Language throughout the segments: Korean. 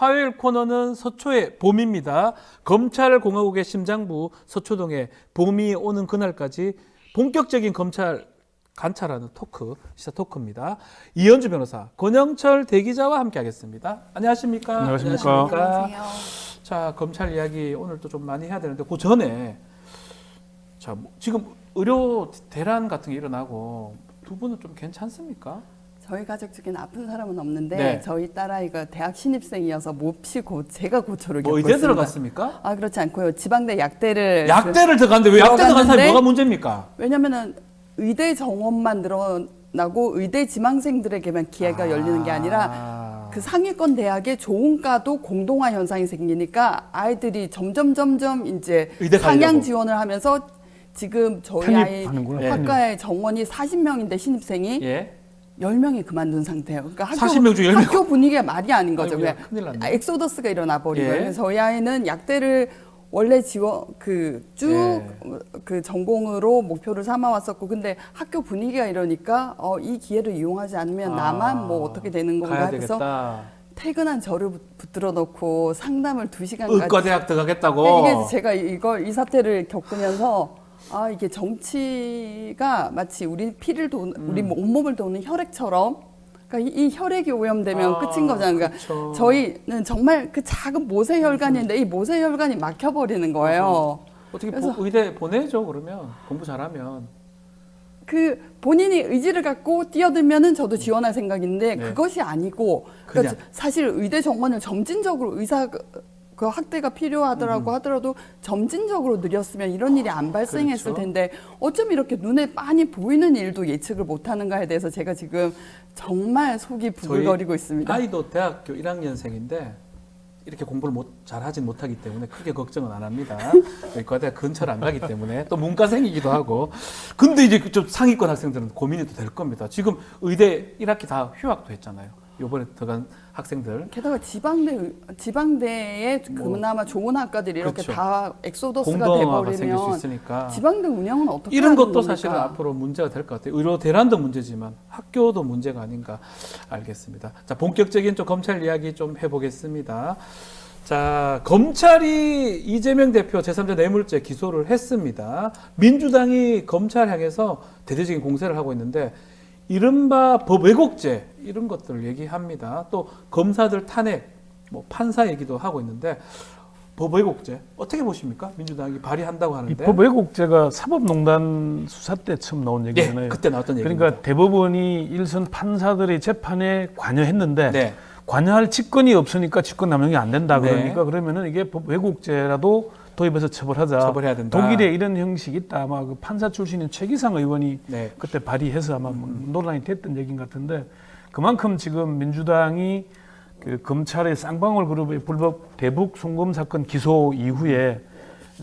화요일 코너는 서초의 봄입니다. 검찰공화국의 심장부 서초동에 봄이 오는 그날까지 본격적인 검찰 관찰하는 토크, 시사 토크입니다. 이현주 변호사, 권영철 대기자와 함께하겠습니다. 안녕하십니까? 안녕하십니까? 안녕하세요. 자, 검찰 이야기 오늘 또 좀 많이 해야 되는데 그 전에 자, 지금 의료 대란 같은 게 일어나고 두 분은 좀 괜찮습니까? 저희 가족 중에는 아픈 사람은 없는데 네. 저희 딸아이가 대학 신입생이어서 몹시 제가 고초를 뭐 겪고 의대 있습니다. 들어갔습니까? 아 그렇지 않고요. 지방대 약대를 약대를 들어갔는데 왜 약대 들어간 사람이 들어갔는데 뭐가 문제입니까? 왜냐면은 의대 정원만 늘어나고 의대 지망생들에게만 기회가 열리는 게 아니라 그 상위권 대학의 좋은 과도 공동화 현상이 생기니까 아이들이 점점 이제 의대 상향 가려고. 지원을 하면서 지금 저희 아이 편입하는구나, 학과의 정원이 40명인데 신입생이 예. 10명이 그만둔 상태예요. 그러니까 40명 중 10명. 학교 분위기가 말이 아닌 거죠. 아이고야, 그냥 큰일 났네. 엑소더스가 일어나 버린 예. 거예요. 그래서 저희 아이는 약대를 원래 지원 쭉 예. 그 전공으로 목표를 삼아 왔었고, 근데 학교 분위기가 이러니까 이 기회를 이용하지 않으면 나만 뭐 어떻게 되는 건가 가야 해서 되겠다. 퇴근한 저를 붙들어 놓고 상담을 2시간까지. 의과대학 들어가겠다고. 이게 제가 이 사태를 겪으면서 이게 정치가 마치 우리 우리 온몸을 도는 혈액처럼, 그러니까 이 혈액이 오염되면 끝인 거잖아요. 그러니까 그렇죠. 저희는 정말 그 작은 모세혈관인데 이 모세혈관이 막혀버리는 거예요. 어떻게 그래서- 의대 보내죠 그러면 공부 잘하면. 그 본인이 의지를 갖고 뛰어들면은 저도 지원할 생각인데 네. 그것이 아니고, 그러니까 사실 의대 정원을 점진적으로 그 학대가 필요하더라고 하더라도 점진적으로 늘렸으면 이런 일이 안 발생했을 그렇죠. 텐데 어쩜 이렇게 눈에 빤히 보이는 일도 예측을 못하는가에 대해서 제가 지금 정말 속이 부글거리고 있습니다. 아이도 대학교 1학년생인데 이렇게 공부를 잘하진 못하기 때문에 크게 걱정은 안 합니다. 의과대학 근처를 안 가기 때문에 또 문과생이기도 하고. 근데 이제 좀 상위권 학생들은 고민이 또 될 겁니다. 지금 의대 1학기 다 휴학도 했잖아요. 요번에 들어간 학생들. 게다가 지방대에 그나마 좋은 학과들이 이렇게 그렇죠. 다 엑소더스가 공동화가 생길 수 돼버리면 있으니까 지방대 운영은 어떻게 이런 하는 것도 겁니까? 사실은 앞으로 문제가 될 것 같아요. 의료 대란도 문제지만 학교도 문제가 아닌가 알겠습니다. 자, 본격적인 좀 검찰 이야기 좀 해보겠습니다. 자, 검찰이 이재명 대표 제3자 뇌물죄 기소를 했습니다. 민주당이 검찰 향해서 대대적인 공세를 하고 있는데 이른바 법 왜곡죄 이런 것들을 얘기합니다. 또 검사들 탄핵, 뭐 판사 얘기도 하고 있는데 법 왜곡죄 어떻게 보십니까? 민주당이 발의한다고 하는데. 이 법 왜곡죄가 사법농단 수사 때 처음 나온 얘기잖아요. 네, 그때 나왔던 얘기입니다. 그러니까 대법원이 일선 판사들의 재판에 관여했는데 네. 관여할 직권이 없으니까 직권 남용이 안 된다 네. 그러니까 그러면은 이게 법 왜곡죄라도 도입해서 처벌하자. 처벌해야 된다. 독일에 이런 형식이 있다. 아마 그 판사 출신인 최기상 의원이 네. 그때 발의해서 아마 논란이 됐던 얘기인 것 같은데 그만큼 지금 민주당이 그 검찰의 쌍방울 그룹의 불법 대북 송금 사건 기소 이후에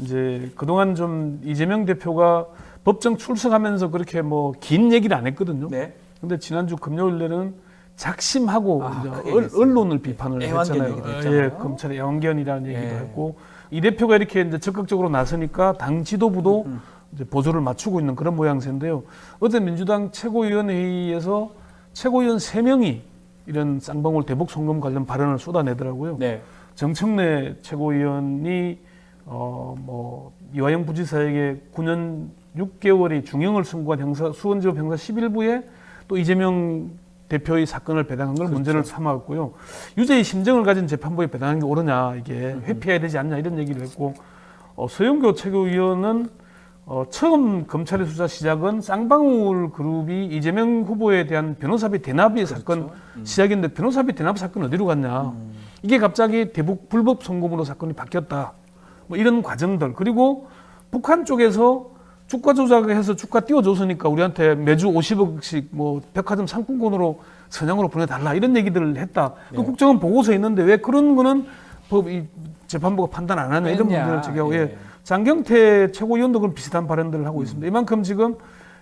이제 그동안 좀 이재명 대표가 법정 출석하면서 그렇게 뭐 긴 얘기를 안 했거든요. 네. 근데 지난주 금요일에는 작심하고 이제 크게 얘기했습니다. 언론을 비판을 애완견 했잖아요. 얘기도 했잖아요. 예, 검찰의 애완견이라는 얘기도 예. 했고 이 대표가 이렇게 이제 적극적으로 나서니까 당 지도부도 이제 보조를 맞추고 있는 그런 모양새인데요. 어제 민주당 최고위원회의에서 최고위원 3명이 이런 쌍방울 대북 송금 관련 발언을 쏟아내더라고요. 네. 정청래 최고위원이 뭐 이화영 부지사에게 9년 6개월의 중형을 선고한 수원지법 형사 11부에 또 이재명 대표의 사건을 배당한 걸 문제를 삼았고요. 유죄의 심정을 가진 재판부에 배당한 게 옳으냐, 이게 회피해야 되지 않냐 이런 얘기를 했고 서영교 최고위원은 처음 검찰의 수사 시작은 쌍방울 그룹이 이재명 후보에 대한 변호사비 대납의 사건 시작인데 변호사비 대납 사건 어디로 갔냐. 이게 갑자기 대북 불법 송금으로 사건이 바뀌었다. 뭐 이런 과정들. 그리고 북한 쪽에서 주가 조작해서 주가 띄워줬으니까 우리한테 매주 50억씩 뭐 백화점 상품권으로 선양으로 보내달라 이런 얘기들을 했다. 그 국정원 보고서에 있는데 왜 그런 거는 이 재판부가 판단 안 하냐 이런 문제를 제기하고 예. 예. 장경태 최고위원도 그런 비슷한 발언들을 하고 있습니다. 이만큼 지금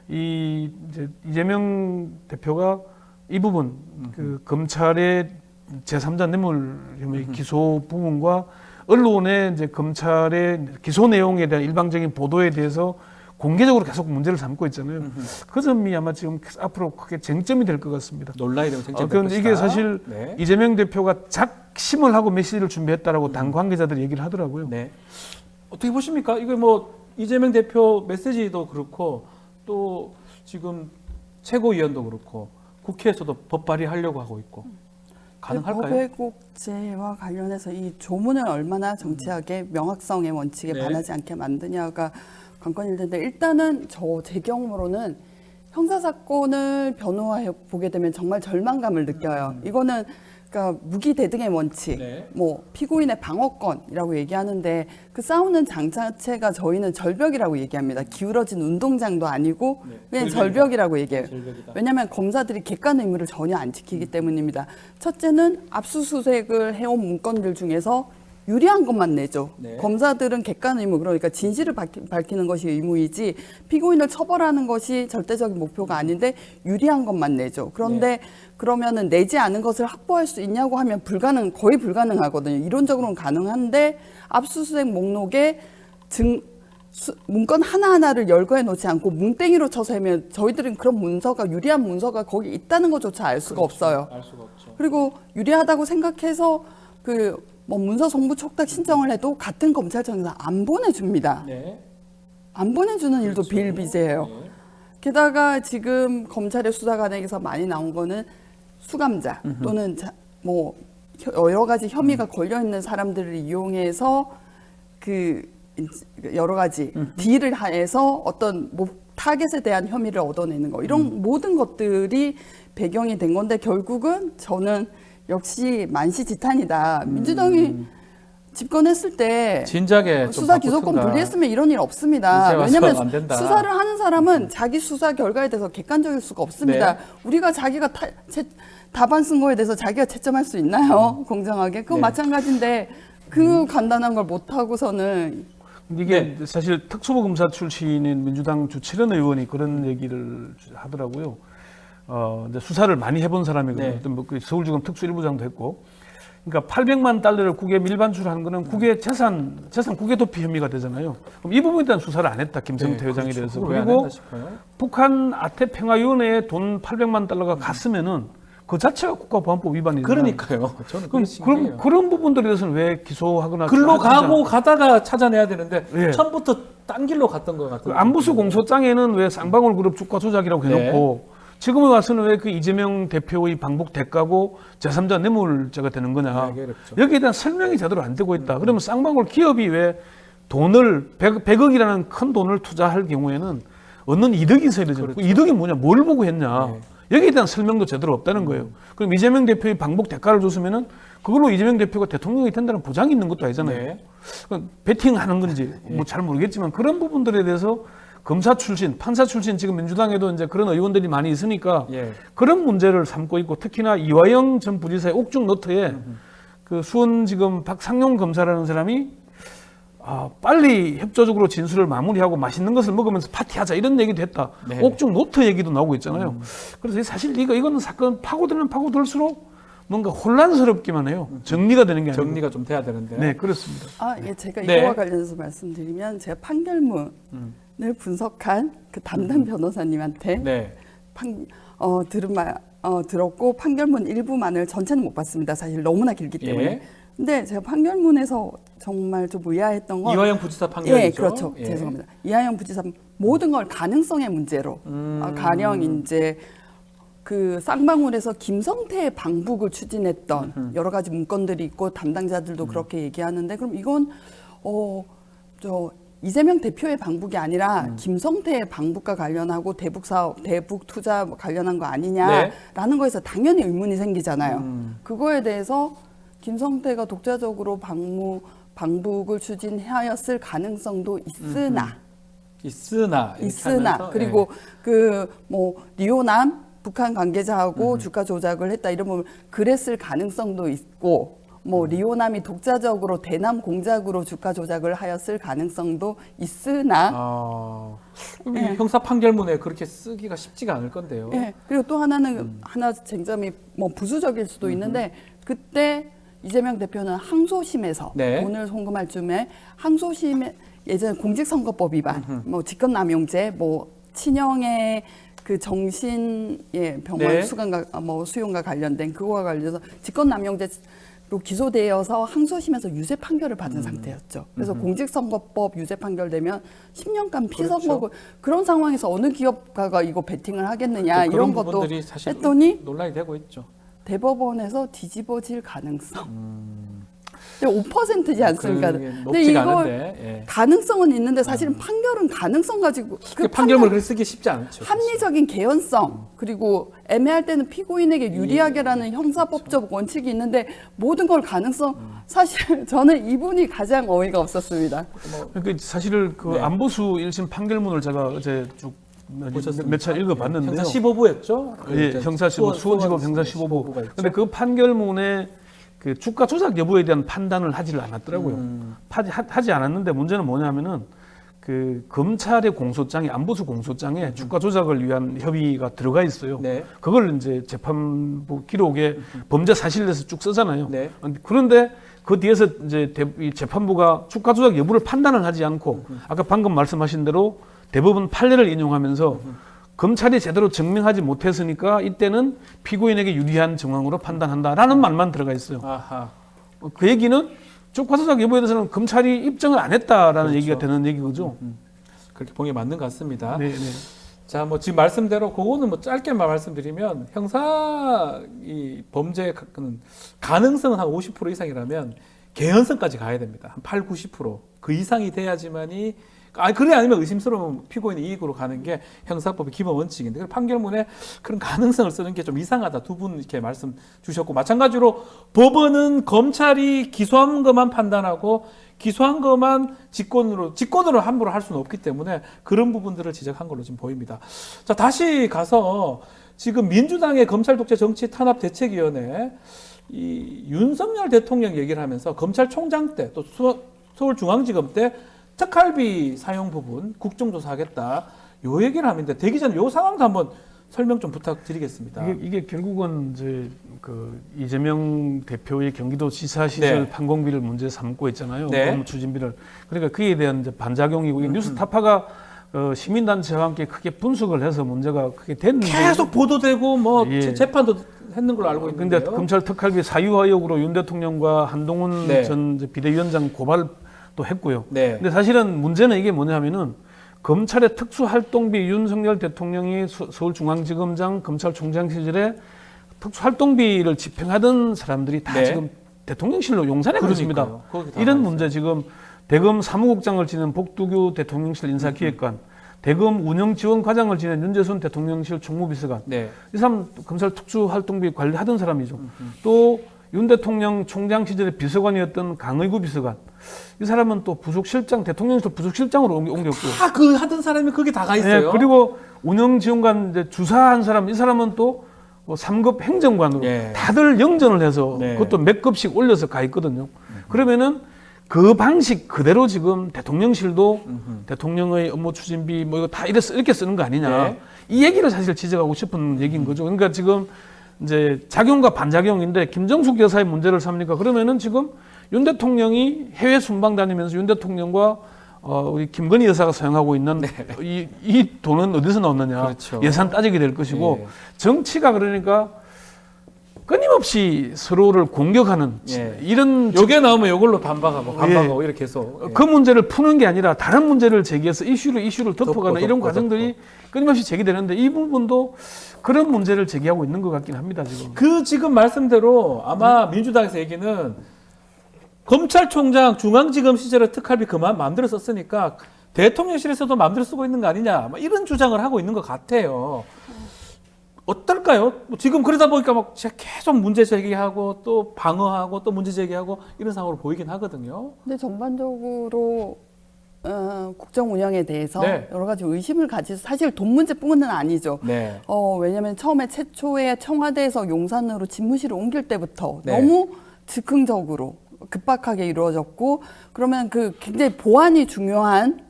이제 이재명 대표가 이 부분 그 검찰의 제3자 뇌물 혐의 기소 부분과 언론의 이제 검찰의 기소 내용에 대한 일방적인 보도에 대해서 공개적으로 계속 문제를 삼고 있잖아요. 그 점이 아마 지금 앞으로 크게 쟁점이 될 것 같습니다. 논란이 되고 쟁점이 될 그런데 것이다. 이게 사실 네. 이재명 대표가 작심을 하고 메시지를 준비했다라고 당 관계자들이 얘기를 하더라고요. 네. 어떻게 보십니까? 이거 뭐 이재명 대표 메시지도 그렇고 또 지금 최고위원도 그렇고 국회에서도 법 발의하려고 하고 있고 가능할까요? 법외국제와 관련해서 이 조문을 얼마나 정치하게 명확성의 원칙에 네. 반하지 않게 만드냐가 관건일 텐데 일단은 제 경험으로는 형사 사건을 변호해 보게 되면 정말 절망감을 느껴요. 이거는 그러니까 무기 대등의 원칙, 네. 뭐 피고인의 방어권이라고 얘기하는데 그 싸우는 장 자체가 저희는 절벽이라고 얘기합니다. 기울어진 운동장도 아니고 네. 그냥 절벽이라고 얘기해요. 절벽이다. 왜냐하면 검사들이 객관 의무를 전혀 안 지키기 때문입니다. 첫째는 압수수색을 해온 문건들 중에서 유리한 것만 내죠. 네. 검사들은 객관 의무, 그러니까 진실을 밝히는 것이 의무이지 피고인을 처벌하는 것이 절대적인 목표가 아닌데 유리한 것만 내죠. 그런데 그러면은 내지 않은 것을 확보할 수 있냐고 하면 거의 불가능하거든요. 이론적으로는 가능한데 압수수색 목록에 문건 하나하나를 열거해 놓지 않고 뭉땡이로 쳐서 하면 저희들은 그런 문서가 유리한 문서가 거기 있다는 것조차 알 수가 없어요. 알 수가 없죠. 그리고 유리하다고 생각해서 뭐 문서 송부 촉탁 신청을 해도 같은 검찰청에서 안 보내줍니다. 네. 안 보내주는 일도 그렇죠. 비일비재해요. 네. 게다가 지금 검찰의 수사관에게서 많이 나온 거는 수감자 또는 뭐 여러 가지 혐의가 걸려 있는 사람들을 이용해서 여러 가지 딜을 해서 어떤 타겟에 대한 혐의를 얻어내는 거 이런 모든 것들이 배경이 된 건데 결국은 저는 역시 만시지탄이다. 민주당이 집권했을 때 진작에 좀 수사 기소권 바꾸든가. 분리했으면 이런 일 없습니다. 이제 와서 안 왜냐하면 된다. 수사를 하는 사람은 자기 수사 결과에 대해서 객관적일 수가 없습니다. 네. 우리가 자기가 답안 쓴 거에 대해서 자기가 채점할 수 있나요? 공정하게? 그거 네. 마찬가지인데 그 간단한 걸 못하고서는 이게 사실 특수부 검사 출신인 민주당 주철현 의원이 그런 얘기를 하더라고요. 이제 수사를 많이 해본 사람이거든요. 네. 뭐 서울지검 특수 1부장도 했고. 그러니까 800만 달러를 국외에 밀반출한 거는 국외 재산 국외 도피 혐의가 되잖아요. 그럼 이 부분에 대한 수사를 안 했다. 김성태 네, 회장에 그렇죠. 대해서. 그걸 왜안 그리고 했나 싶어요. 북한 아태평화위원회에 돈 800만 달러가 갔으면은 그 자체가 국가보안법 위반이잖아요. 그러니까요. 저는 그럼 신기해요. 그런 부분들에 대해서는 왜 기소하거나 글로 하지 않- 가고 가다가 찾아내야 되는데 예. 처음부터 딴 길로 갔던 것 같아요. 그 안부수 공소장에는 왜 쌍방울 그룹 주가 조작이라고 해놓고 지금에 와서는 왜 그 이재명 대표의 방북 대가고 제3자 뇌물죄가 되는 거냐. 네, 그렇죠. 여기에 대한 설명이 제대로 안 되고 있다. 그러면 쌍방울 기업이 왜 돈을 100억이라는 큰 돈을 투자할 경우에는 얻는 이득이 있어야 되잖아요. 그렇죠. 그 이득이 뭐냐, 뭘 보고 했냐. 네. 여기에 대한 설명도 제대로 없다는 거예요. 그럼 이재명 대표의 방북 대가를 줬으면은 그걸로 이재명 대표가 대통령이 된다는 보장이 있는 것도 아니잖아요. 네. 그러니까 베팅하는 건지 뭐 잘 모르겠지만 그런 부분들에 대해서 검사 출신, 판사 출신 지금 민주당에도 이제 그런 의원들이 많이 있으니까 예. 그런 문제를 삼고 있고 특히나 이화영 전 부지사의 옥중 노트에 그 수원지검 박상용 검사라는 사람이 빨리 협조적으로 진술을 마무리하고 맛있는 것을 먹으면서 파티하자 이런 얘기도 했다. 네. 옥중 노트 얘기도 나오고 있잖아요. 그래서 사실 이거는 사건 파고들면 파고들수록 뭔가 혼란스럽기만 해요. 정리가 되는 게 아니고. 정리가 좀 돼야 되는데. 네, 그렇습니다. 제가 네. 이거와 관련해서 말씀드리면 제가 판결문을 분석한 그 담당 변호사님한테 네. 들었고 판결문 일부만을 전체는 못 봤습니다. 사실 너무나 길기 때문에. 예. 근데 제가 판결문에서 정말 좀 의아했던 건 이화영 부지사 판결이죠. 예, 그렇죠. 예. 죄송합니다. 이하영 부지사 모든 걸 가능성의 문제로 가령 이제 그 쌍방울에서 김성태의 방북을 추진했던 여러 가지 문건들이 있고 담당자들도 그렇게 얘기하는데 그럼 이건 이재명 대표의 방북이 아니라 김성태의 방북과 관련하고 대북 사업, 대북 투자 관련한 거 아니냐라는 거에서 당연히 의문이 생기잖아요. 그거에 대해서 김성태가 독자적으로 방북을 추진하였을 가능성도 있으나 하면서, 그리고 리오남 북한 관계자하고 주가 조작을 했다 이러면 그랬을 가능성도 있고 리오남이 독자적으로 대남 공작으로 주가 조작을 하였을 가능성도 있으나 이 형사 판결문에 그렇게 쓰기가 쉽지가 않을 건데요. 예. 그리고 또 하나는 하나 쟁점이 부수적일 수도 있는데 그때 이재명 대표는 항소심에서 네. 돈을 송금할 즈음에 항소심에 예전에 공직선거법 위반, 뭐 직권남용죄, 뭐 친형의 그 정신의 병원 네. 수강과 뭐 수용과 관련된 그거와 관련해서 직권남용죄로 기소되어서 항소심에서 유죄 판결을 받은 상태였죠. 그래서 공직선거법 유죄 판결되면 10년간 피선거고 그런 상황에서 어느 기업가가 이거 베팅을 하겠느냐 그런 이런 것도 부분들이 사실 했더니 논란이 되고 있죠. 대법원에서 뒤집어질 가능성. 근데 5%지 않습니까? 그게 근데 높지가 이걸 않은데. 예. 가능성은 있는데 사실은 판결은 가능성 가지고 그 판결문을 그렇게 쓰기 쉽지 않죠. 합리적인 개연성 그리고 애매할 때는 피고인에게 유리하게라는 형사법적 원칙이 있는데 모든 걸 가능성 사실 저는 이분이 가장 어이가 없었습니다. 그러니까 사실을 그 네. 안보수 1심 판결문을 제가 어제 쭉 몇 차례 읽어봤는데요. 형사 15부였죠? 예, 형사 15, 수원지법 형사 15부. 근데 그 판결문에 그 주가 조작 여부에 대한 판단을 하지를 않았더라고요. 하지 않았는데 문제는 뭐냐면은 그 검찰의 공소장에 안보수 공소장에 주가 조작을 위한 협의가 들어가 있어요. 네. 그걸 이제 재판부 기록에 범죄 사실에서 쭉 쓰잖아요. 네. 그런데 그 뒤에서 이제 이 재판부가 주가 조작 여부를 판단을 하지 않고 아까 방금 말씀하신 대로 대법원 판례를 인용하면서 검찰이 제대로 증명하지 못했으니까 이때는 피고인에게 유리한 정황으로 판단한다라는 말만 들어가 있어요. 아하. 그 얘기는 주가 조작 여부에 대해서는 검찰이 입증을 안 했다라는 그렇죠. 얘기가 되는 얘기거죠. 그렇게 보기 맞는 것 같습니다. 네, 네. 자, 뭐 지금 말씀대로 그거는 뭐 짧게만 말씀드리면 형사 이 범죄 가능성은 한 50% 이상이라면 개연성까지 가야 됩니다. 한 8, 90%. 그 이상이 돼야지만이 그래 아니면 의심스러운 피고인의 이익으로 가는 게 형사법의 기본 원칙인데 그 판결문에 그런 가능성을 쓰는 게 좀 이상하다. 두 분 이렇게 말씀 주셨고 마찬가지로 법원은 검찰이 기소한 것만 판단하고 기소한 것만 직권으로 함부로 할 수는 없기 때문에 그런 부분들을 지적한 걸로 지금 보입니다. 자, 다시 가서 지금 민주당의 검찰 독재 정치 탄압 대책위원회 이 윤석열 대통령 얘기를 하면서 검찰총장 때 또 서울중앙지검 때 특활비 사용 부분 국정조사하겠다. 요 얘기를 하는데 되기 전에 요 상황도 한번 설명 좀 부탁드리겠습니다. 이게 결국은 이제 그 이재명 대표의 경기도 지사시절 네. 판공비를 문제 삼고 있잖아요. 네. 업무 추진비를. 그러니까 그에 대한 이제 반작용이고 이 뉴스타파가 시민단체와 함께 크게 분석을 해서 문제가 크게 됐는데 계속 보도되고 뭐 예. 재판도 했는 걸로 알고 있는데요. 근데 검찰 특활비 사유 의혹으로 윤 대통령과 한동훈 네. 전 이제 비대위원장 고발도 했고요. 네. 근데 사실은 문제는 이게 뭐냐면은 검찰의 특수활동비 윤석열 대통령이 서울중앙지검장 검찰총장 시절에 특수활동비를 집행하던 사람들이 다 네. 지금 대통령실로 용산에 있습니다. 그러니까요. 거기 다 이런 가 문제 지금 대검 사무국장을 지낸 복두규 대통령실 인사기획관, 대검 운영지원과장을 지낸 윤재순 대통령실 총무비서관, 네. 이 사람 검찰 특수활동비 관리하던 사람이죠. 또 윤 대통령 총장 시절에 비서관이었던 강의구 비서관, 이 사람은 또 부속실장, 대통령실 부속실장으로 옮겼고요. 다 그 하던 사람이 거기 다 가 있어요. 네, 그리고 운영지원관 이제 주사한 사람, 이 사람은 또 3급 행정관으로 예. 다들 영전을 해서 네. 그것도 몇 급씩 올려서 가 있거든요. 그러면은 그 방식 그대로 지금 대통령실도 대통령의 업무 추진비 뭐 이거 다 이렇게 쓰는 거 아니냐. 네. 이 얘기를 사실 지적하고 싶은 얘기인 거죠. 그러니까 지금 이제 작용과 반작용인데 김정숙 여사의 문제를 삼니까 그러면은 지금 윤 대통령이 해외 순방 다니면서 윤 대통령과 우리 김건희 여사가 사용하고 있는 이 돈은 어디서 나왔느냐. 그렇죠. 예산 따지게 될 것이고 예. 정치가 그러니까 끊임없이 서로를 공격하는 예. 이런 요게 나오면 요걸로 반박하고 이렇게 해서 그 문제를 푸는 게 아니라 다른 문제를 제기해서 이슈를 덮어가는 이런 덮고. 과정들이 끊임없이 제기되는데 이 부분도 그런 문제를 제기하고 있는 것 같긴 합니다 지금. 그 지금 말씀대로 아마 민주당에서 얘기는 검찰총장 중앙지검 시절에 특활비 그만 마음대로 썼으니까 대통령실에서도 마음대로 쓰고 있는 거 아니냐 막 이런 주장을 하고 있는 것 같아요. 어떨까요? 뭐 지금 그러다 보니까 막 계속 문제 제기하고 또 방어하고 또 문제 제기하고 이런 상황으로 보이긴 하거든요. 근데 전반적으로 국정 운영에 대해서 네. 여러 가지 의심을 가지고 사실 돈 문제뿐만은 아니죠. 네. 왜냐하면 최초에 청와대에서 용산으로 집무실을 옮길 때부터 네. 너무 즉흥적으로 급박하게 이루어졌고 그러면 그 굉장히 보안이 중요한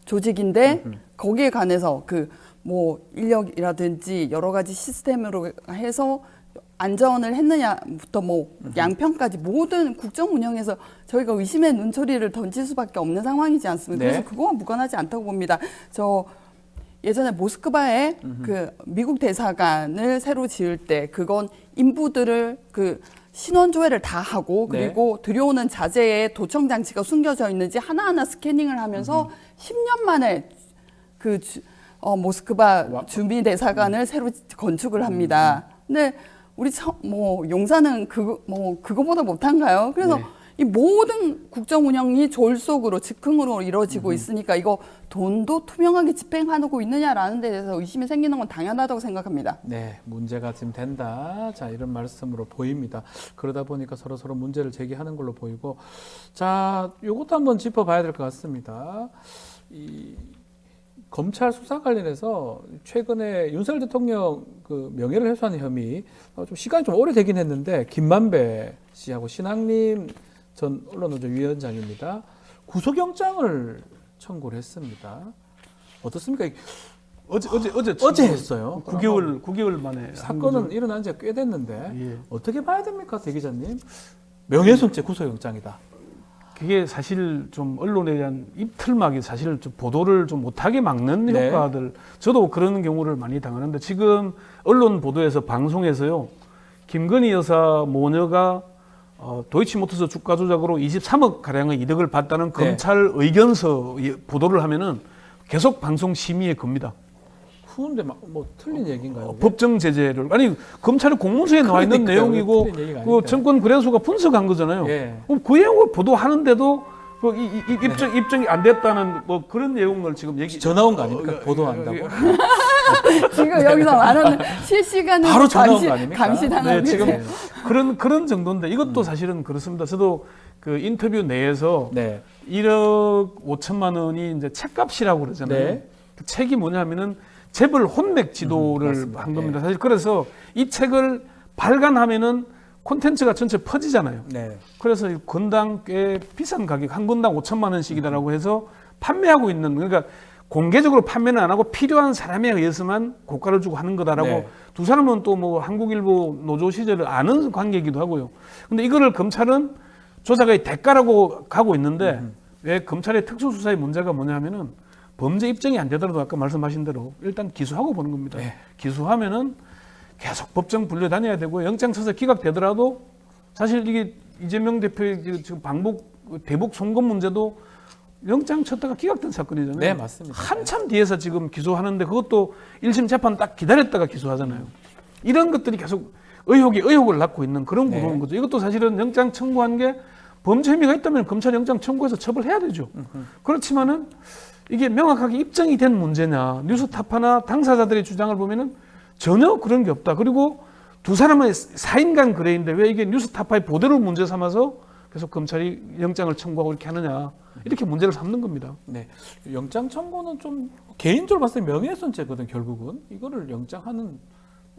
조직인데 거기에 관해서 그 뭐 인력이라든지 여러 가지 시스템으로 해서 안전을 했느냐부터 뭐 양평까지 모든 국정 운영에서 저희가 의심의 눈초리를 던질 수밖에 없는 상황이지 않습니까? 네. 그래서 그거와 무관하지 않다고 봅니다. 저 예전에 모스크바에 그 미국 대사관을 새로 지을 때 그건 인부들을 그 신원 조회를 다 하고 그리고 들여오는 자재에 도청 장치가 숨겨져 있는지 하나하나 스캐닝을 하면서 10년 만에 그 모스크바 주미 대사관을 새로 건축을 합니다. 근데 우리 뭐 용산은 그거보다 못한가요? 그래서 네. 이 모든 국정 운영이 졸속으로 즉흥으로 이루어지고 있으니까 이거 돈도 투명하게 집행하고 있느냐라는 데 대해서 의심이 생기는 건 당연하다고 생각합니다. 네, 문제가 지금 된다. 자, 이런 말씀으로 보입니다. 그러다 보니까 서로 문제를 제기하는 걸로 보이고, 자, 요것도 한번 짚어봐야 될 것 같습니다. 이 검찰 수사 관련해서 최근에 윤석열 대통령 그 명예를 훼손한 혐의, 좀 시간이 좀 오래 되긴 했는데 김만배 씨하고 신학림 전 언론노조 위원장입니다. 구속영장을 청구를 했습니다. 어떻습니까? 어제 했어요. 9개월 만에 사건은 일어난 지가 꽤 됐는데 예. 어떻게 봐야 됩니까, 대 기자님? 명예훼손죄 구속영장이다. 그게 사실 좀 언론에 대한 입틀막이 사실 좀 보도를 좀 못하게 막는 네. 효과들, 저도 그런 경우를 많이 당하는데 지금 언론 보도에서 방송에서요, 김건희 여사 모녀가 도이치모터스 주가 조작으로 23억 가량의 이득을 봤다는 네. 검찰 의견서 보도를 하면은 계속 방송 심의에 겁니다. 후운데 뭐 틀린 얘기인가요? 법정 제재를 아니 검찰의 공문서에 나와 있는 그러니까요. 내용이고 틀린 얘기가 그 아니니까요. 정권 그래소가 분석한 거잖아요. 예. 그럼 그 내용을 보도하는데도 입증이 안 됐다는 뭐 그런 내용을 지금 전화 온 거 아닙니까? 보도한다고. 지금 여기서 말하는 실시간으로 바로 전화 온거 아닙니까? 감시당하는 네, 지금 네. 그런 정도인데 이것도 사실은 그렇습니다. 저도 그 인터뷰 내에서 네. 1억 5천만 원이 이제 책값이라고 그러잖아요. 네. 그 책이 뭐냐면은 재벌 혼맥 지도를 맞습니다. 한 겁니다. 사실 그래서 이 책을 발간하면은 콘텐츠가 전체 퍼지잖아요. 네. 그래서 이 건당 꽤 비싼 가격, 한 건당 5천만 원씩이다라고 해서 판매하고 있는, 그러니까 공개적으로 판매는 안 하고 필요한 사람에 의해서만 고가를 주고 하는 거다라고. 네. 두 사람은 또 뭐 한국일보 노조 시절을 아는 관계이기도 하고요. 근데 이거를 검찰은 조사의 대가라고 가고 있는데 왜 검찰의 특수수사의 문제가 뭐냐면은 범죄 입증이 안 되더라도 아까 말씀하신 대로 일단 기소하고 보는 겁니다. 네. 기소하면은 계속 법정 불려 다녀야 되고 영장 쳐서 기각되더라도 사실 이게 이재명 대표의 지금 대북 송금 문제도 영장 쳤다가 기각된 사건이잖아요. 네, 맞습니다. 한참 뒤에서 지금 기소하는데 그것도 1심 재판 딱 기다렸다가 기소하잖아요. 이런 것들이 계속 의혹을 낳고 있는 그런 네. 구조인 거죠. 이것도 사실은 영장 청구한 게 범죄 혐의가 있다면 검찰 영장 청구해서 처벌해야 되죠. 그렇지만은 이게 명확하게 입증이 된 문제냐, 뉴스타파나 당사자들의 주장을 보면은 전혀 그런 게 없다. 그리고 두 사람의 사인간 거래인데 왜 이게 뉴스타파의 보도를 문제 삼아서 계속 검찰이 영장을 청구하고 이렇게 하느냐, 이렇게 문제를 삼는 겁니다. 네. 영장 청구는 좀 개인적으로 봤을 때 명예훼손죄거든, 결국은. 이거를 영장하는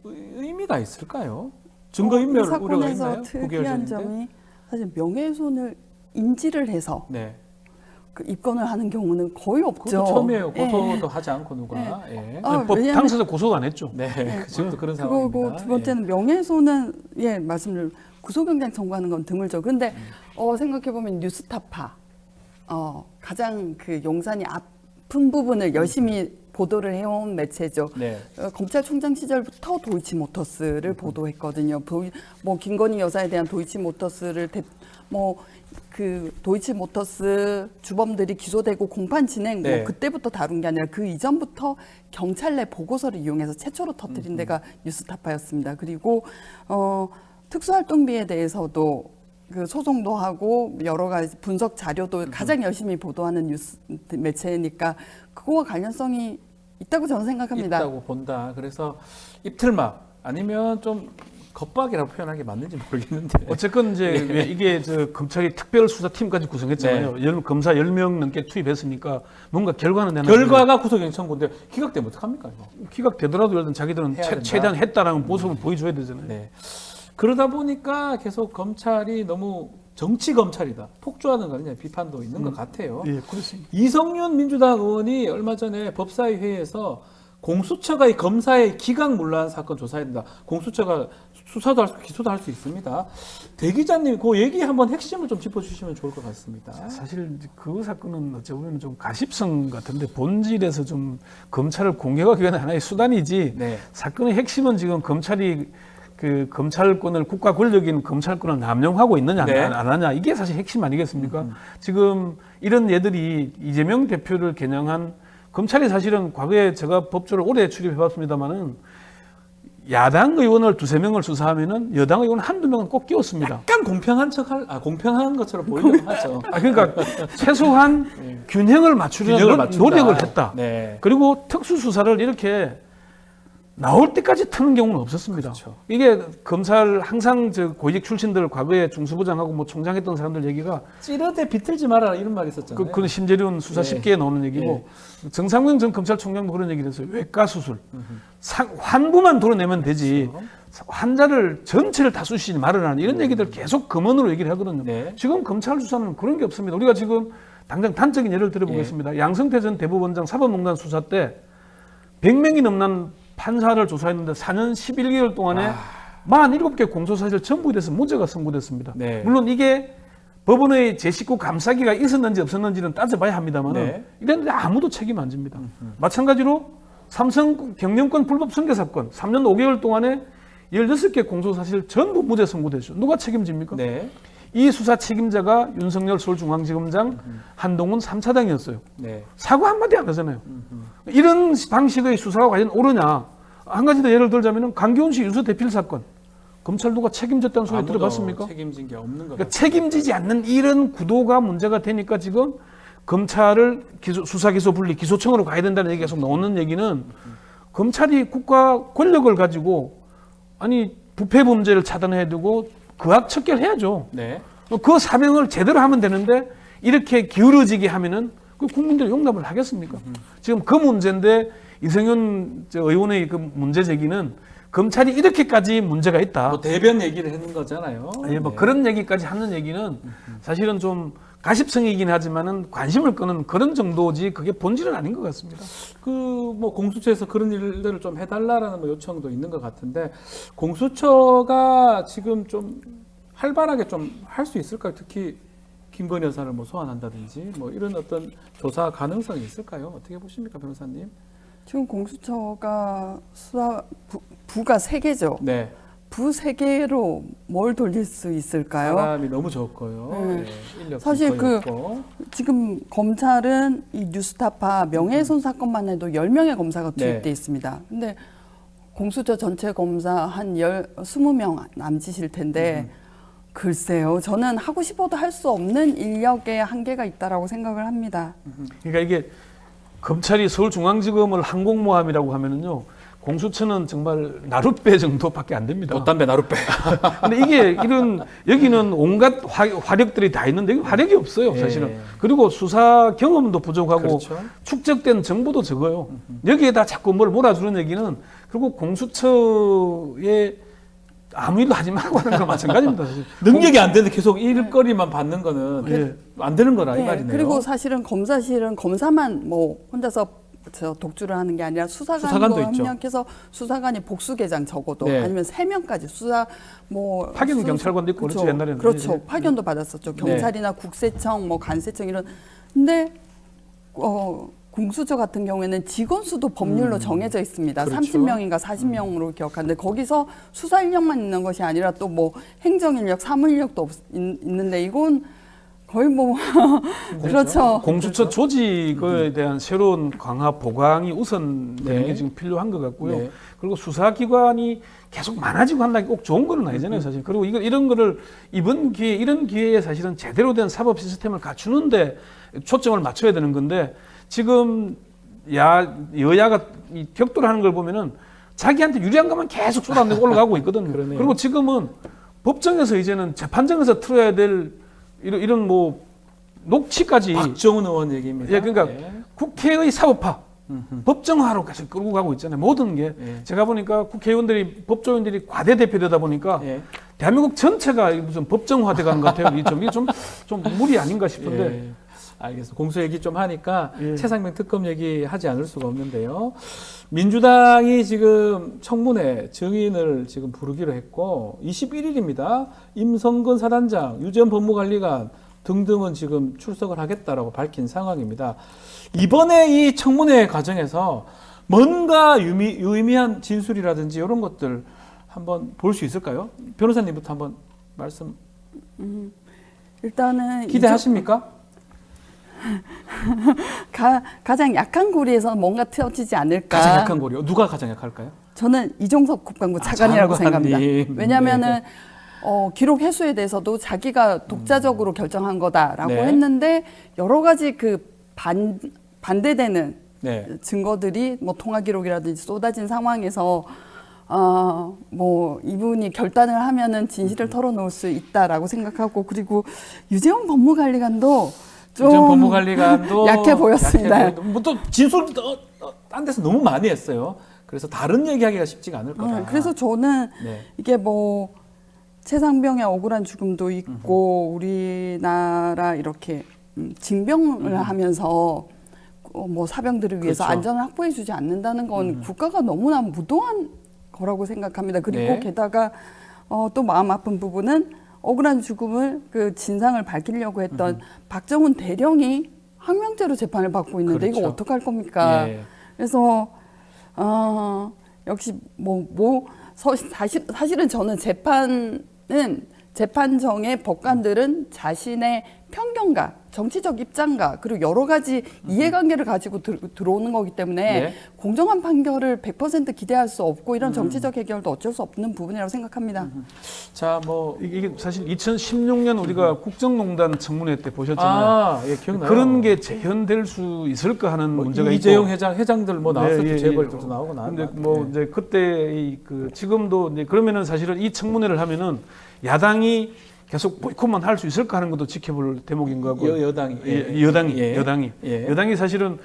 의미가 있을까요? 증거인멸 이 우려가 사건에서 있나요? 특이한 9개월 전인데. 점이 사실 명예훼손을 인지를 해서 네. 그 입건을 하는 경우는 거의 없죠. 그것도 처음이에요. 예. 고소도 하지 않고 누가. 예. 왜냐면- 당사자 고소가 안 했죠. 네. 지금도 그런 그거고 상황입니다. 두 번째는 명예훼손은 말씀을 구속영장 청구하는 건 드물죠. 근데 생각해 보면 뉴스타파 가장 그 용산이 아픈 부분을 열심히 보도를 해온 매체죠. 네. 검찰총장 시절부터 도이치모터스를 보도했거든요. 뭐 김건희 여사에 대한 도이치모터스를 그 도이치모터스 주범들이 기소되고 공판 진행 네. 뭐 그때부터 다룬 게 아니라 그 이전부터 경찰 내 보고서를 이용해서 최초로 터뜨린 데가 뉴스타파였습니다. 그리고 특수활동비에 대해서도 그 소송도 하고 여러 가지 분석 자료도 가장 열심히 보도하는 뉴스 매체니까 그거와 관련성이 있다고 저는 생각합니다. 있다고 본다. 그래서 입틀막 아니면 좀 겁박이라고 표현하는 게 맞는지 모르겠는데. 어쨌건 이제 왜 이게 검찰이 특별수사팀까지 구성했잖아요. 검사 10명 넘게 투입했으니까 뭔가 결과는 내는 결과가 구속영장 청구인데 기각되면 어떡합니까, 이거? 기각되더라도 일단 자기들은 해야 된다. 최대한 했다라는 모습을 보여줘야 되잖아요. 네. 그러다 보니까 계속 검찰이 너무 정치 검찰이다. 폭주하는 거냐 비판도 있는 것 같아요. 예, 그렇습니다. 이성윤 민주당 의원이 얼마 전에 법사위 회의에서 공수처가 이 검사의 기각문란 사건 조사해야 된다. 공수처가 수사도 할 수, 기소도 할 수 있습니다. 대 기자님, 그 얘기 한번 핵심을 좀 짚어주시면 좋을 것 같습니다. 사실 그 사건은 어찌 보면 좀 가십성 같은데 본질에서 좀 검찰을 공격하기 위한 하나의 수단이지 네. 사건의 핵심은 지금 검찰이 그 검찰권을 국가 권력인 검찰권을 남용하고 있느냐 네. 안 하냐 이게 사실 핵심 아니겠습니까? 지금 이런 예들이 이재명 대표를 겨냥한 검찰이 사실은 과거에 제가 법조를 오래 출입해봤습니다만은 야당 의원을 2-3명을 수사하면은 여당 의원 1-2명은 꼭 끼웠습니다. 약간 공평한 것처럼 보이려고 하죠. 그러니까 최소한 균형을 맞추려는 맞춘다. 노력을 했다. 네. 그리고 특수수사를 이렇게 나올 때까지 트는 경우는 없었습니다. 그렇죠. 이게 검찰 항상 저 고위직 출신들 과거에 중수부장하고 뭐 총장했던 사람들 얘기가 찌르대 비틀지 마라 이런 말이 있었잖아요. 그건 심재륜 수사 네. 10개에 나오는 얘기고 정상근 전 검찰총장도 그런 얘기를 했어요. 외과 수술 환부만 도려내면 되지 그렇죠. 환자를 전체를 다 쑤시지 말아라 이런 얘기들 계속 검언으로 얘기를 하거든요. 네. 지금 검찰 수사는 그런 게 없습니다. 우리가 지금 당장 단적인 예를 들어보겠습니다. 양승태 전 대법원장 사법농단 수사 때 100명이 넘는 판사를 조사했는데 4년 11개월 동안에 47개 공소사실 전부에 대해서 무죄가 선고됐습니다. 네. 물론 이게 법원의 제19 감사기가 있었는지 없었는지는 따져봐야 합니다만 네. 이런데 아무도 책임 안 집니다. 마찬가지로 삼성 경영권 불법 승계 사건 3년 5개월 동안에 16개 공소사실 전부 무죄 선고됐죠. 누가 책임집니까? 네. 이 수사 책임자가 윤석열 서울중앙지검장 한동훈 3차장이었어요. 네. 사과 한마디 안 하잖아요. 이런 방식의 수사가 과연 옳으냐. 한 가지 더 예를 들자면 강기훈 씨 유서 대필 사건. 검찰 누가 책임졌다는 소리 아무도 들어봤습니까? 책임진 게 없는 것 그러니까 같아요. 책임지지 않는 이런 구도가 문제가 되니까 지금 검찰을 수사 기소 분리 기소청으로 가야 된다는 얘기가 계속 나오는 얘기는 검찰이 국가 권력을 가지고 아니 부패 범죄를 차단해야 되고 그악 척결해야죠. 네. 그 사명을 제대로 하면 되는데 이렇게 기울어지게 하면은 그 국민들이 용납을 하겠습니까? 지금 그 문제인데 이성윤 의원의 그 문제 제기는 검찰이 이렇게까지 문제가 있다. 뭐 대변 얘기를 했는 거잖아요. 예, 뭐 네. 그런 얘기까지 하는 얘기는 사실은 좀 가십성이긴 하지만은 관심을 끄는 그런 정도지 그게 본질은 아닌 것 같습니다. 그 뭐 공수처에서 그런 일들을 좀 해달라라는 뭐 요청도 있는 것 같은데 공수처가 지금 좀 활발하게 좀 할 수 있을까요? 특히 김건희 여사를 뭐 소환한다든지 뭐 이런 어떤 조사 가능성이 있을까요? 어떻게 보십니까, 변호사님? 지금 공수처가 부가 3개죠. 네. 부 3개로 뭘 돌릴 수 있을까요? 사람이 너무 적고요. 네. 네. 인력 사실 거의 그 없고. 지금 검찰은 이 뉴스타파 명예훼손 사건만 해도 10명의 검사가 투입돼 네. 있습니다. 근데 공수처 전체 검사 한 20명 남짓일 텐데 글쎄요. 저는 하고 싶어도 할 수 없는 인력의 한계가 있다라고 생각을 합니다. 그러니까 이게 검찰이 서울중앙지검을 항공모함이라고 하면은요. 공수처는 정말 나룻배 정도밖에 안 됩니다. 돛담배 나룻배. 근데 이게 여기는 온갖 화력들이 다 있는데 여기 화력이 없어요, 사실은. 예. 그리고 수사 경험도 부족하고 그렇죠. 축적된 정보도 적어요. 여기에다 자꾸 뭘 몰아주는 얘기는 결국 공수처에 아무 일도 하지 말고 하는 거 마찬가지입니다, 사실. 능력이 안 되는데 계속 일거리만 받는 거는 네. 안 되는 거라 이 네, 말이네요. 그리고 사실은 검사실은 검사만 뭐 혼자서 독주를 하는 게 아니라 수사관도 수사관도 있죠. 협력해서 수사관이 복수계장 적어도 네. 아니면 3명까지 수사 뭐 파견 경찰관도 있고 그렇죠, 옛날에는. 그렇죠. 네. 파견도 받았었죠. 경찰이나 국세청 뭐 간세청 이런. 근데 공수처 같은 경우에는 직원 수도 법률로 정해져 있습니다. 그렇죠. 30명인가 40명으로 기억하는데 거기서 수사 인력만 있는 것이 아니라 또 뭐 행정 인력, 사무 인력도 있는데 이건 거의 뭐 그렇죠. 공수처 조직에 대한 새로운 강화 보강이 우선되는 네. 게 지금 필요한 것 같고요. 네. 그리고 수사기관이 계속 많아지고 한다는 게 꼭 좋은 건 아니잖아요, 사실. 그리고 이런 거를 이런 기회에 사실은 제대로 된 사법 시스템을 갖추는데 초점을 맞춰야 되는 건데 지금 여야가 격돌하는 걸 보면은 자기한테 유리한 것만 계속 쏟아내고 올라가고 있거든요. 그러네요. 그리고 지금은 법정에서 이제는 재판정에서 틀어야 될 이런 뭐 녹취까지 박정훈 의원 얘기입니다. 예, 그러니까 네. 국회의 사법화, 법정화로 계속 끌고 가고 있잖아요. 모든 게 예. 제가 보니까 국회의원들이 법조인들이 과대 대표되다 보니까 예. 대한민국 전체가 무슨 법정화돼 가는 것 같아요. 이게 좀 무리 아닌가 싶은데. 예. 알겠습니다. 공수 얘기 좀 하니까 예. 최상병 특검 얘기 하지 않을 수가 없는데요. 민주당이 지금 청문회 증인을 지금 부르기로 했고 21일입니다. 임성근 사단장, 유재현 법무관리관 등등은 지금 출석을 하겠다라고 밝힌 상황입니다. 이번에 이 청문회 과정에서 뭔가 유의미한 진술이라든지 이런 것들 한번 볼 수 있을까요? 변호사님부터 한번 말씀. 일단은 기대하십니까? 가장 약한 고리에서 뭔가 트여지지 않을까. 가장 약한 고리요. 누가 가장 약할까요? 저는 이종석 국방부 차관이라고 장관님. 생각합니다. 왜냐하면은 네. 기록 회수에 대해서도 자기가 독자적으로 결정한 거다라고 네. 했는데 여러 가지 그 반대되는 네. 증거들이 뭐 통화 기록이라든지 쏟아진 상황에서 뭐 이분이 결단을 하면은 진실을 털어놓을 수 있다라고 생각하고, 그리고 유재원 법무관리관도 좀 유재원 법무관리관도 약해 보였습니다. 뭐또 진술도 딴 데서 너무 많이 했어요. 그래서 다른 얘기하기가 쉽지가 않을 거다. 그래서 저는 네. 이게 뭐 최상병의 억울한 죽음도 있고 우리나라 이렇게 징병을 하면서 뭐 사병들을 위해서 그렇죠. 안전을 확보해주지 않는다는 건 국가가 너무나 무도한 거라고 생각합니다. 그리고 네. 게다가 또 마음 아픈 부분은 억울한 죽음을 그 진상을 밝히려고 했던 박정훈 대령이 항명죄로 재판을 받고 있는데 그렇죠. 이거 어떡할 겁니까? 예. 그래서 역시 사실은 저는 재판정의 법관들은 자신의 편견과 정치적 입장과 그리고 여러 가지 이해관계를 가지고 들어오는 거기 때문에 네. 공정한 판결을 100% 기대할 수 없고 이런 정치적 해결도 어쩔 수 없는 부분이라고 생각합니다. 자, 뭐 이게 사실 2016년 우리가 국정농단 청문회 때 보셨잖아요. 예, 기억나요. 그런 게 재현될 수 있을까 하는 뭐 문제가 이재용 있고. 회장들 뭐 나왔을 때 예, 재벌들도 나오고 근데 나왔는데 뭐 이제 그때 지금도 이제 그러면은 사실은 이 청문회를 하면은 야당이 계속 보이콧만 할 수 있을까 하는 것도 지켜볼 대목인 거고. 여당이 여당이 사실은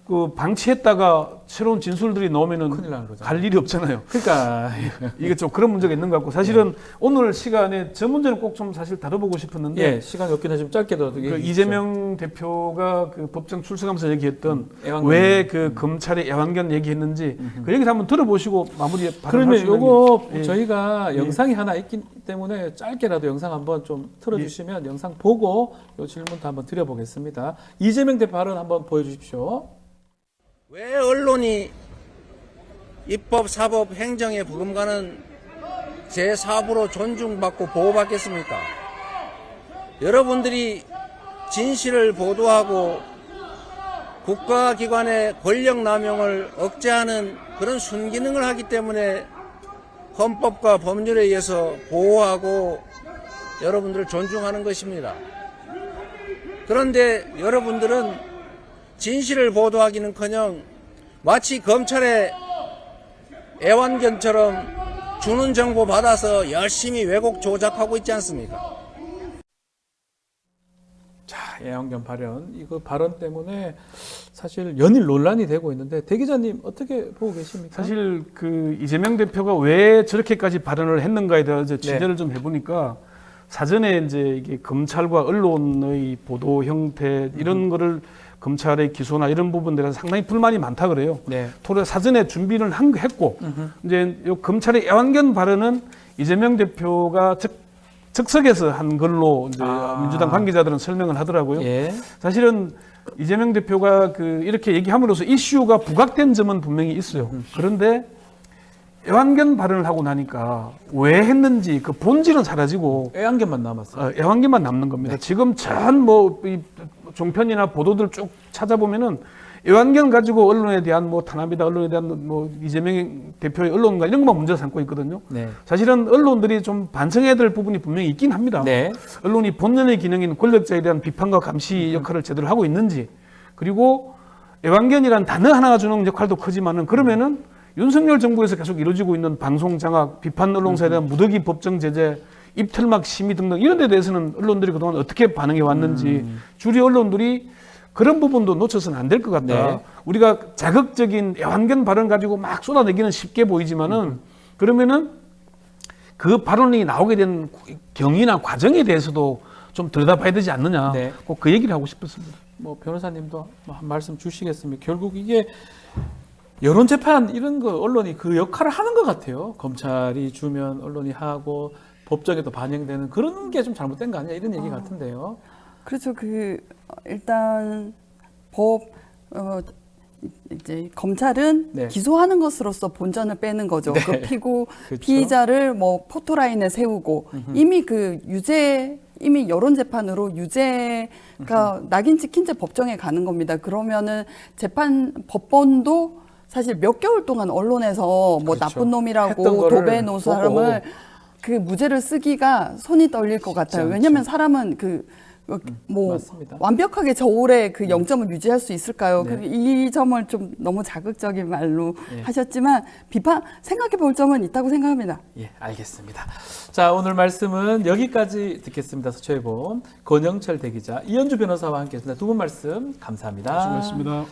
그 방치했다가 새로운 진술들이 나오면은 큰일 나는 거죠. 갈 일이 없잖아요. 그러니까 이게 좀 그런 문제가 있는 것 같고, 사실은 오늘 시간에 저 문제는 꼭 좀 사실 다뤄보고 싶었는데, 예, 시간이 없긴 하지만 짧게도 그 이재명 대표가 그 법정 출석하면서 얘기했던 애완견. 왜 그 검찰의 애완견 얘기했는지 그 얘기를 한번 들어보시고 마무리 그러면 발언하시면. 요거 예. 저희가 영상이 하나 있기 때문에 짧게라도 영상 한번 좀 틀어주시면 영상 보고 요 질문도 한번 드려보겠습니다. 이재명 대표 발언 한번 보여주십시오. 왜 언론이 입법, 사법, 행정의 부금가는 제4부로 존중받고 보호받겠습니까? 여러분들이 진실을 보도하고 국가기관의 권력 남용을 억제하는 그런 순기능을 하기 때문에 헌법과 법률에 의해서 보호하고 여러분들을 존중하는 것입니다. 그런데 여러분들은 진실을 보도하기는커녕 마치 검찰의 애완견처럼 주는 정보 받아서 열심히 왜곡 조작하고 있지 않습니까? 자, 애완견 발언. 이거 발언 때문에 사실 연일 논란이 되고 있는데 대 기자님 어떻게 보고 계십니까? 사실 그 이재명 대표가 왜 저렇게까지 발언을 했는가에 대해서 취재를 좀 해보니까 사전에 이제 이게 검찰과 언론의 보도 형태 이런 거를 검찰의 기소나 이런 부분들에 상당히 불만이 많다 그래요. 네. 토로 사전에 준비를 했고 이제 요 검찰의 애완견 발언은 이재명 대표가 즉석에서 한 걸로 이제 민주당 관계자들은 설명을 하더라고요. 예. 사실은 이재명 대표가 이렇게 얘기함으로써 이슈가 부각된 점은 분명히 있어요. 그런데 애완견 발언을 하고 나니까 왜 했는지 그 본질은 사라지고 애완견만 남았어요. 애완견만 남는 겁니다. 지금 전 이 종편이나 보도들 쭉 찾아보면은 애완견 가지고 언론에 대한 탄압이다, 언론에 대한 이재명 대표의 언론과 이런 것만 문제 삼고 있거든요. 네. 사실은 언론들이 좀 반성해야 될 부분이 분명히 있긴 합니다. 네. 언론이 본연의 기능인 권력자에 대한 비판과 감시 역할을 제대로 하고 있는지, 그리고 애완견이란 단어 하나가 주는 역할도 크지만은 그러면은 윤석열 정부에서 계속 이루어지고 있는 방송 장악, 비판 언론사에 대한 무더기 법정 제재, 입틀막 심의 등등 이런 데 대해서는 언론들이 그동안 어떻게 반응해 왔는지 주류 언론들이 그런 부분도 놓쳐서는 안 될 것 같다. 네. 우리가 자극적인 애완견 발언 가지고 막 쏟아내기는 쉽게 보이지만은 그러면은 그 발언이 나오게 된 경위나 과정에 대해서도 좀 들여다봐야 되지 않느냐. 네. 꼭 그 얘기를 하고 싶었습니다. 뭐 변호사님도 한 말씀 주시겠습니까? 결국 이게 여론 재판 이런 거 언론이 그 역할을 하는 것 같아요. 검찰이 주면 언론이 하고 법정에도 반영되는 그런 게 좀 잘못된 거 아니냐 이런 얘기 같은데요. 그렇죠. 일단 이제 검찰은 네. 기소하는 것으로서 본전을 빼는 거죠. 네. 그 그렇죠. 피의자를 뭐 포토라인에 세우고 이미 이미 여론 재판으로 유죄가 낙인 찍힌 채 법정에 가는 겁니다. 그러면은 법원도 사실 몇 개월 동안 언론에서 뭐 그렇죠. 나쁜 놈이라고 했던 거를 도배해 놓은 사람을 그 무죄를 쓰기가 손이 떨릴 것 같아요. 않죠. 왜냐하면 사람은 뭐 맞습니다. 완벽하게 저울의 그 0점을 유지할 수 있을까요? 네. 이 점을 좀 너무 자극적인 말로 예. 하셨지만 생각해 볼 점은 있다고 생각합니다. 예, 알겠습니다. 자, 오늘 말씀은 여기까지 듣겠습니다. 서초해봄 권영철 대기자, 이현주 변호사와 함께했습니다. 두 분 말씀 감사합니다. 수고하셨습니다.